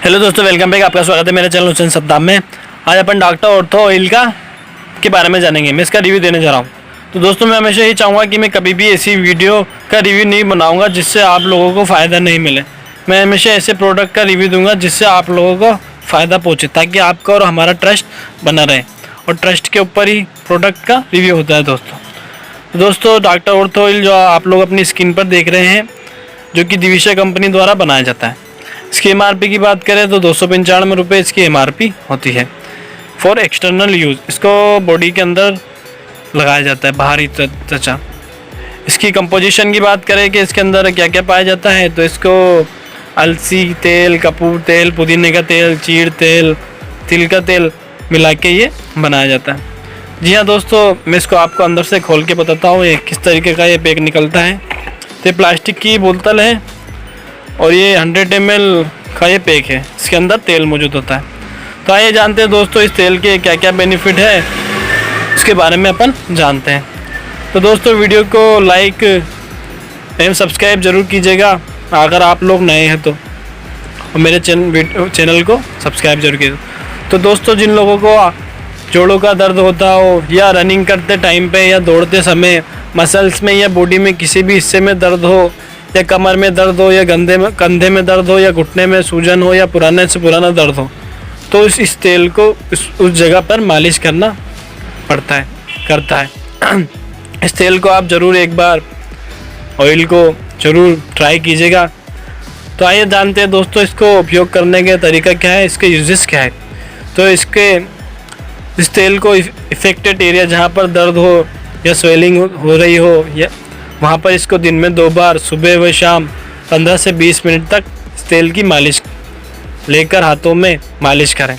Hello दोस्तों, welcome back. आपका स्वागत है मेरे चैनल हुसैन सद्दाम में। आज अपन डॉक्टर ऑर्थो ऑयल के बारे में जानेंगे। मैं इसका रिव्यू देने जा रहा हूँ। तो दोस्तों, मैं हमेशा यही चाहूँगा कि मैं कभी भी ऐसी वीडियो का रिव्यू नहीं बनाऊँगा जिससे आप लोगों को फ़ायदा नहीं मिले। मैं हमेशा ऐसे प्रोडक्ट का रिव्यू दूँगा जिससे आप लोगों को फ़ायदा पहुँचे, ताकि आपका और हमारा ट्रस्ट बना रहे। और ट्रस्ट के ऊपर ही प्रोडक्ट का रिव्यू होता है दोस्तों। डॉक्टर ऑर्थो ऑयल जो आप लोग अपनी स्किन पर देख रहे हैं, जो कि दिविशा कंपनी द्वारा बनाया जाता है। इसकी एमआरपी की बात करें तो 295 रुपये इसकी एमआरपी होती है फॉर एक्सटर्नल यूज़। इसको बॉडी के अंदर लगाया जाता है, बाहरी त्वचा। इसकी कंपोजिशन की बात करें कि इसके अंदर क्या क्या पाया जाता है, तो इसको अलसी तेल, कपूर तेल, पुदीने का तेल, चीड़ तेल, तिल का तेल मिला के ये बनाया जाता है। जी हाँ दोस्तों, मैं इसको आपको अंदर से खोल के बताता हूँ ये किस तरीके का ये पैक निकलता है। तो प्लास्टिक की बोतल है और ये 100 ml का ये पैक है। इसके अंदर तेल मौजूद होता है। तो आइए जानते हैं दोस्तों इस तेल के क्या क्या बेनिफिट है, उसके बारे में अपन जानते हैं। तो दोस्तों, वीडियो को लाइक एवं सब्सक्राइब ज़रूर कीजिएगा अगर आप लोग नए हैं तो, और मेरे चैनल को सब्सक्राइब जरूर कीजिए। तो दोस्तों, जिन लोगों को जोड़ों का दर्द होता हो, या रनिंग करते टाइम पे, या दौड़ते समय मसल्स में या बॉडी में किसी भी हिस्से में दर्द हो, या कमर में दर्द हो, या कंधे में दर्द हो, या घुटने में सूजन हो, या पुराने से पुराना दर्द हो, तो इस तेल को उस जगह पर मालिश करना करता है। इस तेल को आप ज़रूर एक बार ऑयल को ज़रूर ट्राई कीजिएगा। तो आइए जानते हैं दोस्तों इसको उपयोग करने का तरीका क्या है, इसके यूजेस क्या है। तो इस तेल को इफेक्टेड एरिया जहाँ पर दर्द हो या स्वेलिंग हो रही हो, या वहाँ पर इसको दिन में 2 बार सुबह व शाम 15 से 20 मिनट तक इस तेल की मालिश लेकर हाथों में मालिश करें।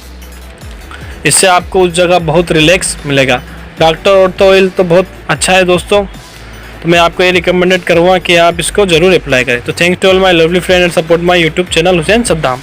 इससे आपको उस जगह बहुत रिलैक्स मिलेगा। डॉक्टर ऑर्थो ऑयल तो बहुत अच्छा है दोस्तों। तो मैं आपको ये रिकमेंडेड करूँगा कि आप इसको ज़रूर अप्लाई करें। तो thanks to all my lovely friend and support my YouTube channel Hussain Saddam.